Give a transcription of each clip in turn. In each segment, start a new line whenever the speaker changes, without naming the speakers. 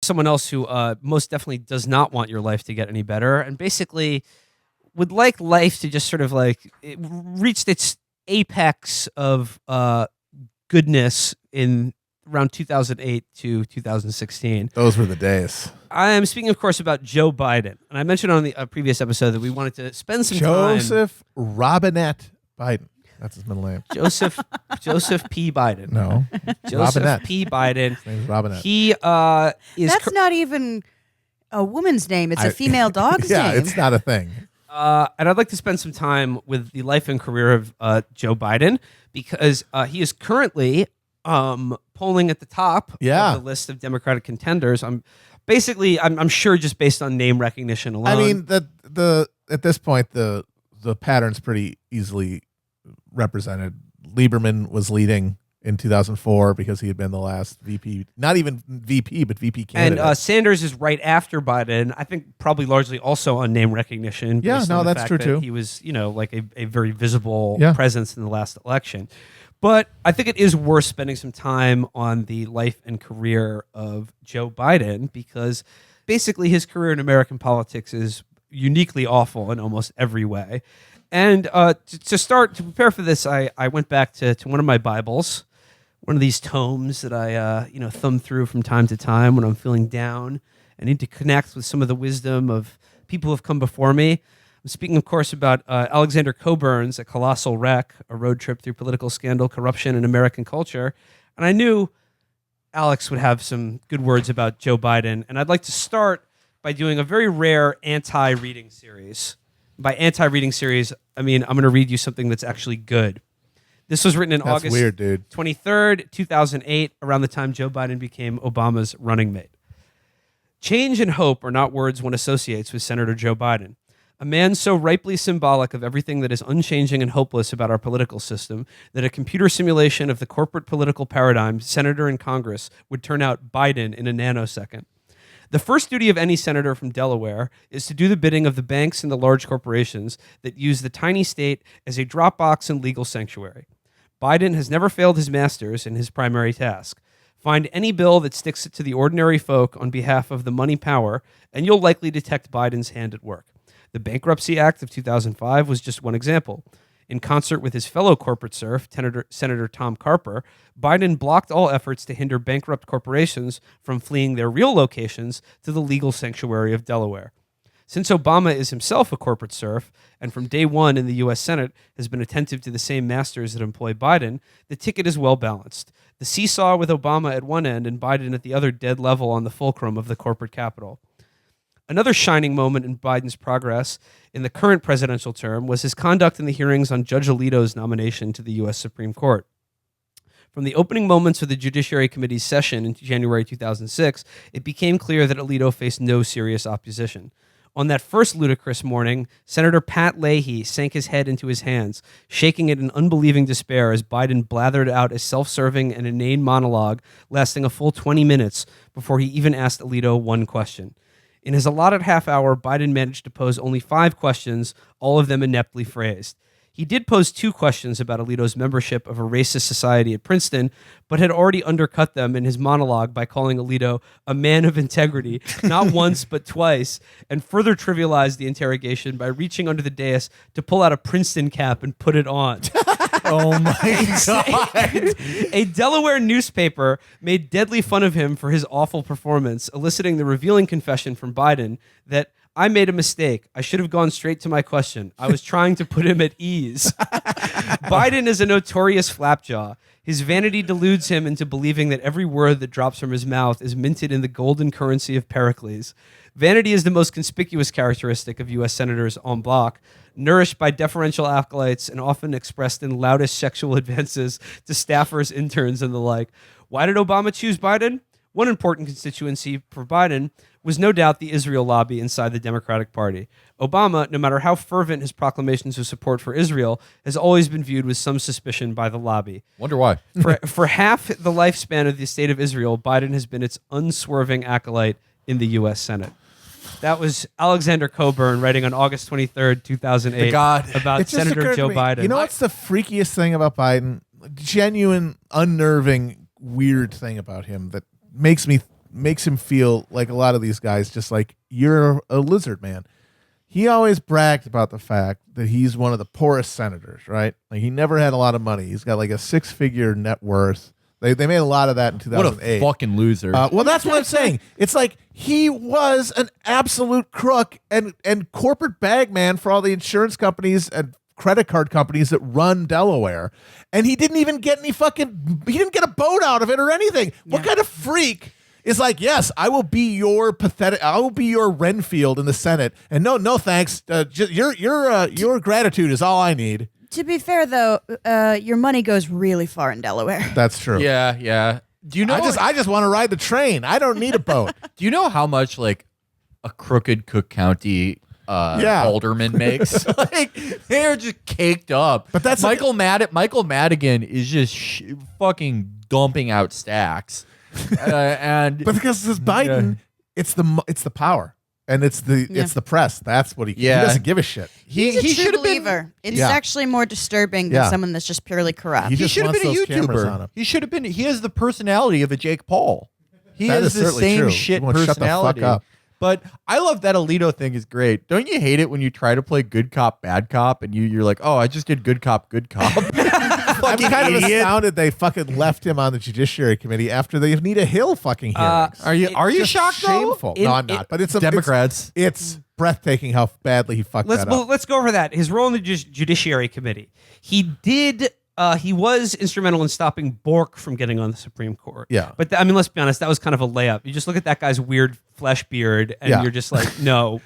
someone else who most definitely does not want your life to get any better, and basically would like life to just sort of like it reached its apex of goodness in around 2008 to 2016.
Those were the days.
I am speaking, of course, about Joe Biden. And I mentioned on the previous episode that we wanted to spend some time.
Joseph Robinette Biden. That's his middle name.
Joseph P. Biden.
No.
Joseph
Robinette.
P. Biden.
His name is Robinette.
He is.
That's not even a woman's name. It's a female dog's
yeah,
name.
it's not a thing.
And I'd like to spend some time with the life and career of Joe Biden because he is currently polling at the top of the list of Democratic contenders. I'm sure just based on name recognition alone.
I mean, at this point the pattern's pretty easily represented. Lieberman was leading in 2004 because he had been the last VP, not even VP, but VP candidate.
And Sanders is right after Biden. I think probably largely also on name recognition.
Yeah,
based
no,
on the
that's
fact
true
that
too.
He was, like a very visible presence in the last election. But I think it is worth spending some time on the life and career of Joe Biden because basically his career in American politics is uniquely awful in almost every way. And to prepare for this, I went back to one of my Bibles, one of these tomes that I thumb through from time to time when I'm feeling down. I need to connect with some of the wisdom of people who have come before me. I'm speaking, of course, about Alexander Coburn's A Colossal Wreck, a road trip through political scandal, corruption, and American culture. And I knew Alex would have some good words about Joe Biden. And I'd like to start by doing a very rare anti-reading series. By anti-reading series, I mean I'm going to read you something that's actually good. This was written in August 23rd, 2008, around the time Joe Biden became Obama's running mate. Change and hope are not words one associates with Senator Joe Biden. A man so ripely symbolic of everything that is unchanging and hopeless about our political system that a computer simulation of the corporate political paradigm, senator in Congress, would turn out Biden in a nanosecond. The first duty of any senator from Delaware is to do the bidding of the banks and the large corporations that use the tiny state as a Dropbox and legal sanctuary. Biden has never failed his masters in his primary task. Find any bill that sticks it to the ordinary folk on behalf of the money power, and you'll likely detect Biden's hand at work. The Bankruptcy Act of 2005 was just one example. In concert with his fellow corporate serf, Senator Tom Carper, Biden blocked all efforts to hinder bankrupt corporations from fleeing their real locations to the legal sanctuary of Delaware. Since Obama is himself a corporate serf, and from day one in the U.S. Senate has been attentive to the same masters that employ Biden, the ticket is well balanced. The seesaw with Obama at one end and Biden at the other dead level on the fulcrum of the corporate capital. Another shining moment in Biden's progress in the current presidential term was his conduct in the hearings on Judge Alito's nomination to the U.S. Supreme Court. From the opening moments of the Judiciary Committee's session in January 2006, it became clear that Alito faced no serious opposition. On that first ludicrous morning, Senator Pat Leahy sank his head into his hands, shaking it in unbelieving despair as Biden blathered out a self-serving and inane monologue lasting a full 20 minutes before he even asked Alito one question. In his allotted half hour, Biden managed to pose only 5 questions, all of them ineptly phrased. He did pose 2 questions about Alito's membership of a racist society at Princeton, but had already undercut them in his monologue by calling Alito a man of integrity, not once but twice, and further trivialized the interrogation by reaching under the dais to pull out a Princeton cap and put it on.
Oh my God.
A Delaware newspaper made deadly fun of him for his awful performance, eliciting the revealing confession from Biden that I made a mistake. I should have gone straight to my question. I was trying to put him at ease. Biden is a notorious flapjaw. His vanity deludes him into believing that every word that drops from his mouth is minted in the golden currency of Pericles. Vanity is the most conspicuous characteristic of U.S. senators en bloc, nourished by deferential acolytes and often expressed in loudest sexual advances to staffers, interns, and the like. Why did Obama choose Biden? One important constituency for Biden was no doubt the Israel lobby inside the Democratic Party. Obama, no matter how fervent his proclamations of support for Israel, has always been viewed with some suspicion by the lobby.
Wonder why.
For half the lifespan of the state of Israel, Biden has been its unswerving acolyte in the U.S. Senate. That was Alexander Coburn writing on August 23rd, 2008 about Senator Joe Biden.
You know what's the freakiest thing about Biden? Genuine, unnerving, weird thing about him that makes me makes him feel like a lot of these guys, just like, you're a lizard man. He always bragged about the fact that he's one of the poorest senators, right? Like, he never had a lot of money. He's got like a 6-figure net worth. They made a lot of that in 2008.
What a fucking loser.
Well, that's what I'm saying. It's like he was an absolute crook and corporate bagman for all the insurance companies and credit card companies that run Delaware. And he didn't even get he didn't get a boat out of it or anything. Yeah. What kind of freak is like, yes, I will be your Renfield in the Senate. And no, thanks. Your gratitude is all I need.
To be fair, though, your money goes really far in Delaware.
That's true.
Yeah. Do you know?
I just want to ride the train. I don't need a boat.
Do you know how much like a crooked Cook County alderman makes? Like, they're just caked up.
But that's
Michael Madigan is just fucking dumping out stacks, but
because this Biden, it's the power. And it's the press. That's what he doesn't give a shit.
He's a true believer. It's actually more disturbing than someone that's just purely corrupt.
He should have been a YouTuber. He should have been. He has the personality of a Jake Paul. He has the same shit personality. Shut the fuck up. But I love that Alito thing is great. Don't you hate it when you try to play good cop, bad cop, and you're like, oh, I just did good cop, good cop.
I'm kind of astounded they fucking left him on the Judiciary Committee after the Anita Hill fucking hearings.
Are you shocked?
Shameful. No, I'm not. But it's
Democrats.
It's breathtaking how badly he fucked that up.
Well, let's go over that. His role in the Judiciary Committee. He was instrumental in stopping Bork from getting on the Supreme Court.
Yeah.
But let's be honest, that was kind of a layup. You just look at that guy's weird flesh beard, and you're just like, no.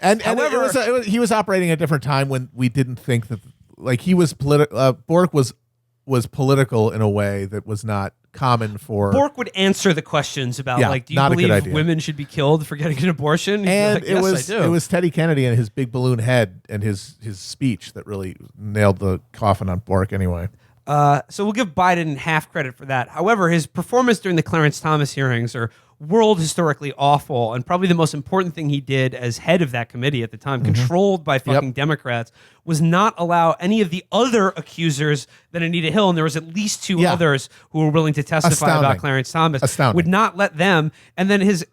And however, he was operating at a different time when we didn't think that, like, he was Bork was political in a way that was not common for.
Bork would answer the questions about, do you believe women should be killed for getting an abortion?
And it was Teddy Kennedy and his big balloon head and his speech that really nailed the coffin on Bork anyway.
So we'll give Biden half credit for that. However, his performance during the Clarence Thomas hearings are world historically awful, and probably the most important thing he did as head of that committee at the time, controlled by fucking Democrats, was not allow any of the other accusers than Anita Hill, and there was at least two others who were willing to testify about Clarence Thomas. Would not let them. And then his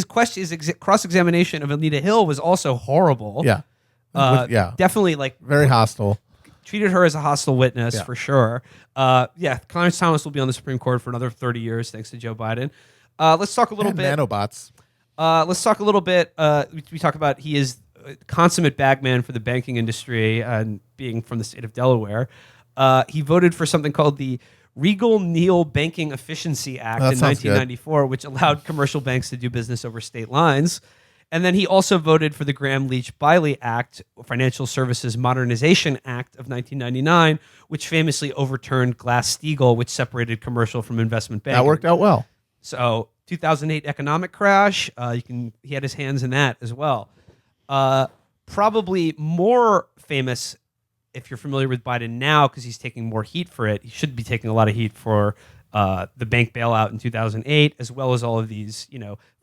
cross-examination of Anita Hill was also horrible. Definitely
very hostile.
Treated her as a hostile witness for sure. Clarence Thomas will be on the Supreme Court for another 30 years thanks to Joe Biden. Let's talk a little bit.
Nanobots.
Let's talk a little bit. We talk about he is a consummate bagman for the banking industry and being from the state of Delaware. He voted for something called the Regal-Neal Banking Efficiency Act in 1994, which allowed commercial banks to do business over state lines. And then he also voted for the Graham-Leach-Bliley Act, Financial Services Modernization Act of 1999, which famously overturned Glass-Steagall, which separated commercial from investment banking.
That worked out well.
So 2008 economic crash, he had his hands in that as well. Probably more famous, if you're familiar with Biden now, because he's taking more heat for it. He should be taking a lot of heat for the bank bailout in 2008, as well as all of these,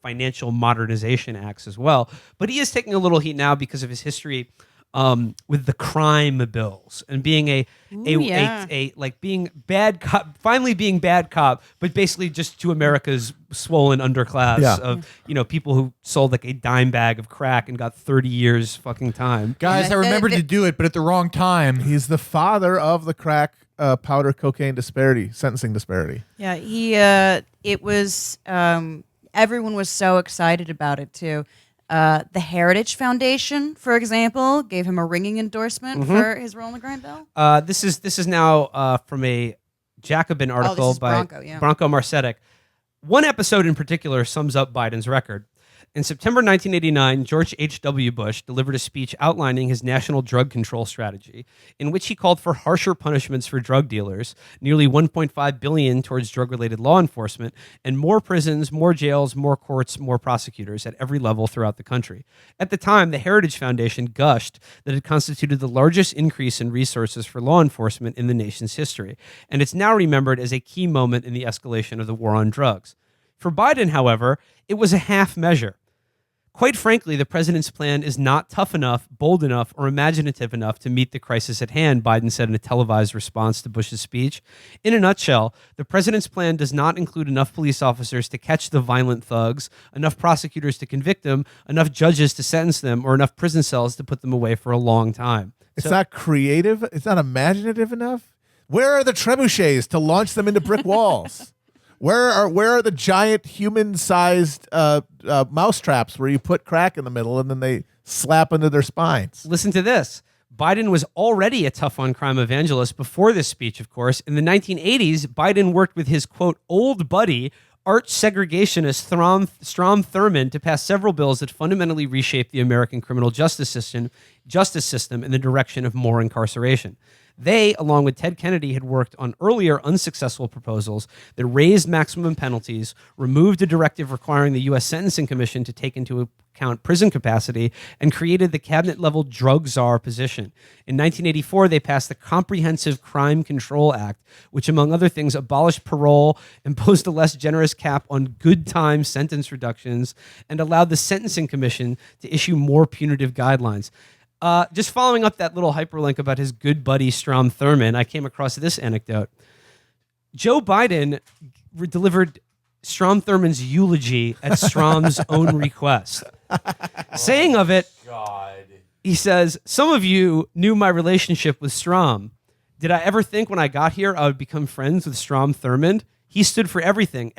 financial modernization acts as well. But he is taking a little heat now because of his history with the crime bills and being being bad cop, finally being bad cop, but basically just to America's swollen underclass of people who sold like a dime bag of crack and got 30 years fucking time.
Guys, I remembered to do it, but at the wrong time.
He's the father of the crack powder cocaine sentencing disparity.
Yeah, it was. Everyone was so excited about it too. The Heritage Foundation, for example, gave him a ringing endorsement for his role in the crime bill.
This is now from a Jacobin article by Branko Marcetic. One episode in particular sums up Biden's record. In September 1989, George H.W. Bush delivered a speech outlining his national drug control strategy, in which he called for harsher punishments for drug dealers, nearly $1.5 billion towards drug-related law enforcement, and more prisons, more jails, more courts, more prosecutors at every level throughout the country. At the time, the Heritage Foundation gushed that it constituted the largest increase in resources for law enforcement in the nation's history, and it's now remembered as a key moment in the escalation of the war on drugs. For Biden, however, it was a half measure. Quite frankly, the president's plan is not tough enough, bold enough, or imaginative enough to meet the crisis at hand, Biden said in a televised response to Bush's speech. In a nutshell, the president's plan does not include enough police officers to catch the violent thugs, enough prosecutors to convict them, enough judges to sentence them, or enough prison cells to put them away for a long time.
It's not creative. It's not imaginative enough. Where are the trebuchets to launch them into brick walls? Where are the giant human-sized mouse traps where you put crack in the middle and then they slap into their spines?
Listen to this. Biden was already a tough-on-crime evangelist before this speech, of course. In the 1980s, Biden worked with his, quote, old buddy, arch-segregationist Strom Thurmond to pass several bills that fundamentally reshaped the American criminal justice system in the direction of more incarceration. They, along with Ted Kennedy, had worked on earlier unsuccessful proposals that raised maximum penalties, removed a directive requiring the U.S. Sentencing Commission to take into account prison capacity, and created the cabinet-level drug czar position. In 1984, they passed the Comprehensive Crime Control Act, which, among other things, abolished parole, imposed a less generous cap on good time sentence reductions, and allowed the Sentencing Commission to issue more punitive guidelines. Just following up that little hyperlink about his good buddy Strom Thurmond, I came across this anecdote. Joe Biden delivered Strom Thurmond's eulogy at Strom's own request. Saying of it, he says, "Some of you knew my relationship with Strom. Did I ever think when I got here I would become friends with Strom Thurmond? He stood for everything.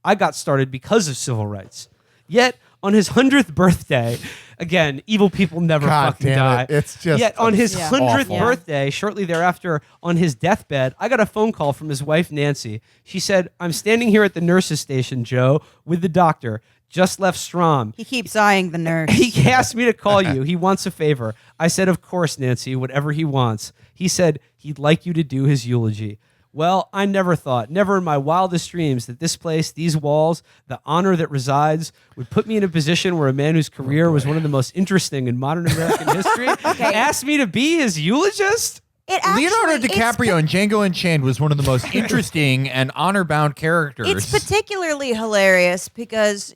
I got started because of civil rights. Yet, on his 100th birthday," again, evil people never fucking die.
It's just
Yet on his 100th
awful.
birthday, shortly thereafter, on his deathbed, I got a phone call from his wife, Nancy. She said, "I'm standing here at the nurse's station, Joe, with the doctor. Just left Strom.
He keeps eyeing the nurse.
He asked me to call you. He wants a favor." I said, "Of course, Nancy, whatever he wants." He said he'd like you to do his eulogy. Well, I never thought, never in my wildest dreams, that this place, these walls, the honor that resides, would put me in a position where a man whose career was one of the most interesting in modern American history asked me to be his eulogist?
Leonardo DiCaprio in Django Unchained was one of the most interesting and honor-bound characters.
It's particularly hilarious because,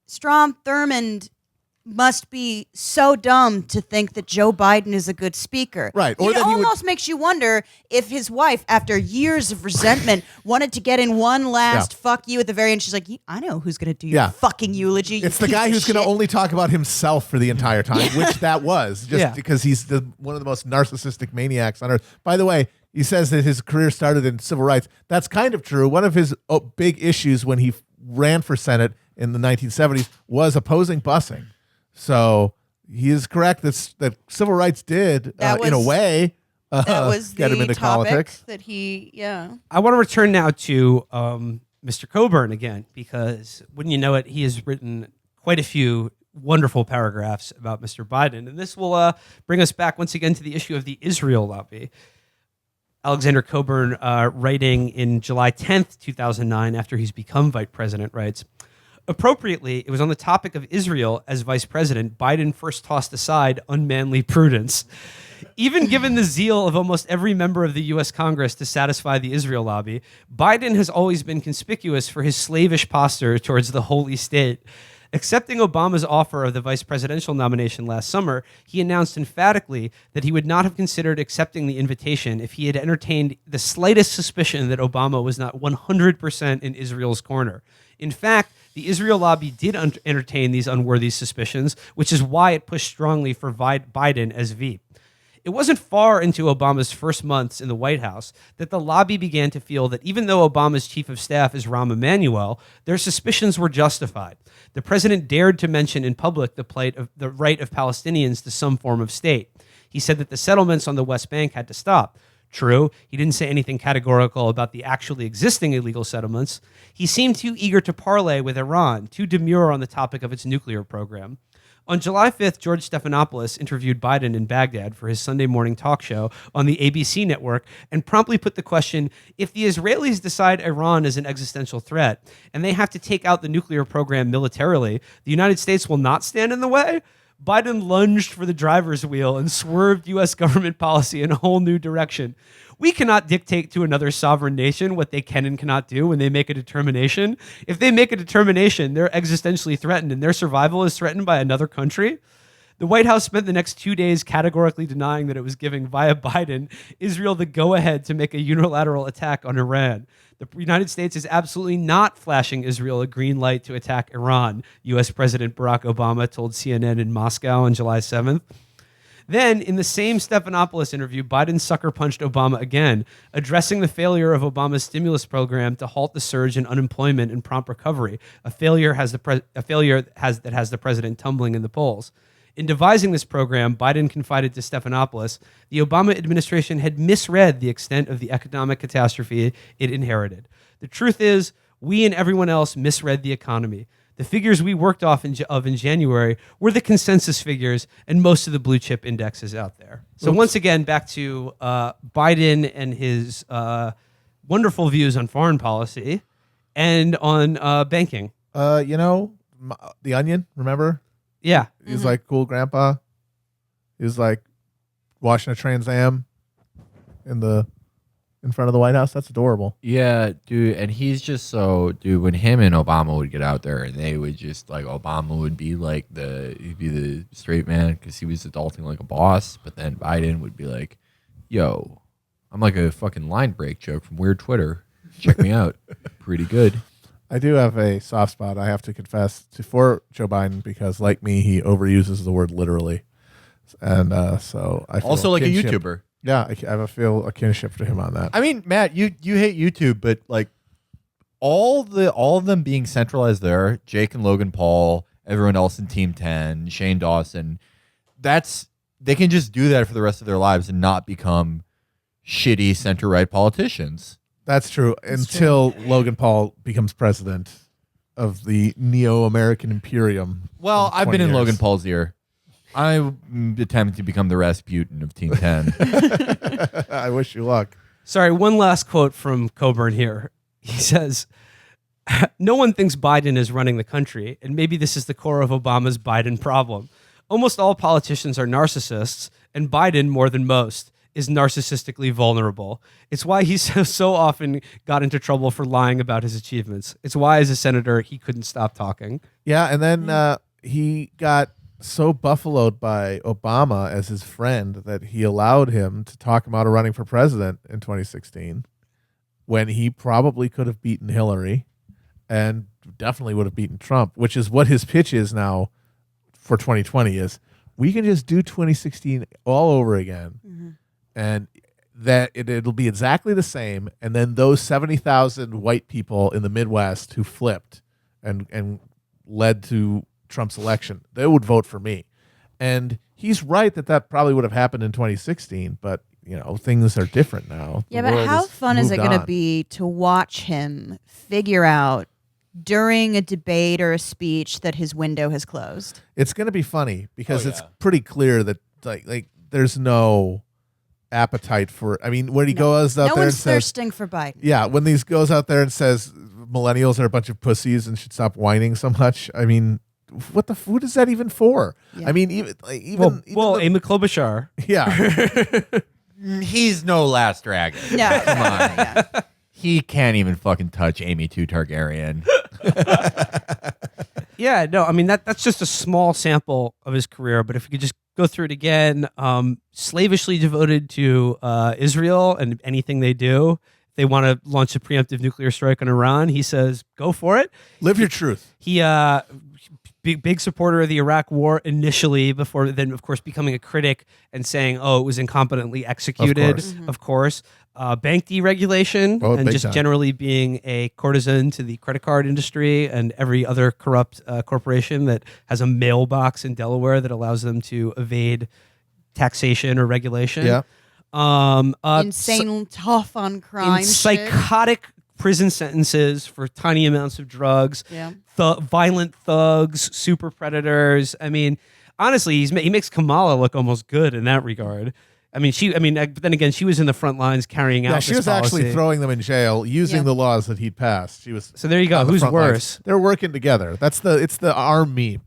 Strom Thurmond must be so dumb to think that Joe Biden is a good speaker.
Right.
Or it almost makes you wonder if his wife, after years of resentment, wanted to get in one last fuck you at the very end. She's like, I know who's going to do your fucking eulogy.
It's the guy who's going to only talk about himself for the entire time, which that was, just because he's one of the most narcissistic maniacs on earth. By the way, he says that his career started in civil rights. That's kind of true. One of his big issues when he ran for Senate in the 1970s was opposing busing. So he is correct that civil rights did, in a way,
that was
get him into politics.
That
I want to return now to Mr. Coburn again, because wouldn't you know it, he has written quite a few wonderful paragraphs about Mr. Biden. And this will bring us back once again to the issue of the Israel lobby. Alexander Coburn, writing in July 10th, 2009, after he's become vice president, writes, "Appropriately, it was on the topic of Israel as vice president, Biden first tossed aside unmanly prudence. Even given the zeal of almost every member of the U.S. Congress to satisfy the Israel lobby, Biden has always been conspicuous for his slavish posture towards the holy state. Accepting Obama's offer of the vice presidential nomination last summer, he announced emphatically that he would not have considered accepting the invitation if he had entertained the slightest suspicion that Obama was not 100% in Israel's corner. In fact, the Israel lobby did entertain these unworthy suspicions, which is why it pushed strongly for Biden as VP. It wasn't far into Obama's first months in the White House that the lobby began to feel that even though Obama's chief of staff is Rahm Emanuel, their suspicions were justified. The president dared to mention in public the right of Palestinians to some form of state. He said that the settlements on the West Bank had to stop. True, he didn't say anything categorical about the actually existing illegal settlements. He seemed too eager to parley with Iran, too demure on the topic of its nuclear program. On July 5th, George Stephanopoulos interviewed Biden in Baghdad for his Sunday morning talk show on the ABC network and promptly put the question, if the Israelis decide Iran is an existential threat and they have to take out the nuclear program militarily, the United States will not stand in the way? Biden lunged for the driver's wheel and swerved U.S. government policy in a whole new direction. We cannot dictate to another sovereign nation what they can and cannot do when they make a determination. If they make a determination, they're existentially threatened and their survival is threatened by another country. The White House spent the next 2 days categorically denying that it was giving, via Biden, Israel the go-ahead to make a unilateral attack on Iran. The United States is absolutely not flashing Israel a green light to attack Iran, U.S. President Barack Obama told CNN in Moscow on July 7th. Then, in the same Stephanopoulos interview, Biden sucker punched Obama again, addressing the failure of Obama's stimulus program to halt the surge in unemployment and prompt recovery, a failure that has the president tumbling in the polls. In devising this program, Biden confided to Stephanopoulos, the Obama administration had misread the extent of the economic catastrophe it inherited. The truth is, we and everyone else misread the economy. The figures we worked off in January were the consensus figures and most of the blue chip indexes out there. So once again, back to Biden and his wonderful views on foreign policy and on banking.
The Onion, remember?
Yeah.
He's like, cool grandpa. He was like washing a Trans Am in front of the White House. That's adorable.
Yeah, dude. And he's just when him and Obama would get out there and they would just like, Obama would be like he'd be the straight man because he was adulting like a boss. But then Biden would be like, yo, I'm like a fucking line break joke from Weird Twitter. Check me out. Pretty good.
I do have a soft spot, I have to confess, for Joe Biden because, like me, he overuses the word literally. And so I feel
also like
kinship.
a YouTuber.
Yeah, I feel a kinship to him on that.
I mean, Matt, you hate YouTube, but like all of them being centralized there, Jake and Logan Paul, everyone else in Team 10, Shane Dawson, they can just do that for the rest of their lives and not become shitty center-right politicians.
That's true. Until Logan Paul becomes president of the neo-American imperium.
Well, I've been in Logan Paul's ear. I'm attempting to become the Rasputin of Team 10.
I wish you luck.
Sorry, one last quote from Coburn here. He says, no one thinks Biden is running the country, and maybe this is the core of Obama's Biden problem. Almost all politicians are narcissists, and Biden, more than most, is narcissistically vulnerable. It's why he so often got into trouble for lying about his achievements. It's why, as a senator, he couldn't stop talking.
Yeah, and then he got so buffaloed by Obama as his friend that he allowed him to talk him out of running for president in 2016 when he probably could have beaten Hillary and definitely would have beaten Trump, which is what his pitch is now for 2020 is we can just do 2016 all over again. Mm-hmm. And that it'll be exactly the same. And then those 70,000 white people in the Midwest who flipped and led to Trump's election, they would vote for me. And he's right that probably would have happened in 2016, but things are different now.
Yeah, but how fun is it going to be to watch him figure out during a debate or a speech that his window has closed?
It's going to be funny because it's pretty clear that like there's no appetite for. I mean, when he goes out there and says, "No one's
thirsting for Biden."
Yeah, when he goes out there and says millennials are a bunch of pussies and should stop whining so much. I mean, who is that even for? Yeah. I mean, even
Amy Klobuchar.
Yeah,
he's no last dragon.
No,
come on. Yeah. He can't even fucking touch Amy 2 Targaryen.
Yeah, no, I mean that's just a small sample of his career. But if we could just go through it again, slavishly devoted to Israel and anything they do. If they want to launch a preemptive nuclear strike on Iran, he says, go for it.
Live your truth.
He big supporter of the Iraq War initially, before then, of course, becoming a critic and saying, oh, it was incompetently executed, of course. Bank deregulation and just generally being a courtesan to the credit card industry and every other corrupt corporation that has a mailbox in Delaware that allows them to evade taxation or regulation.
Yeah.
Insane tough on crime.
Psychotic prison sentences for tiny amounts of drugs.
Yeah.
Violent thugs, super predators. I mean, honestly, he makes Kamala look almost good in that regard. I mean, but then again, she was in the front lines carrying out. Yeah,
she was actually throwing them in jail using the laws that he'd passed. She was.
So there you go. Who's worse?
They're working together. It's the army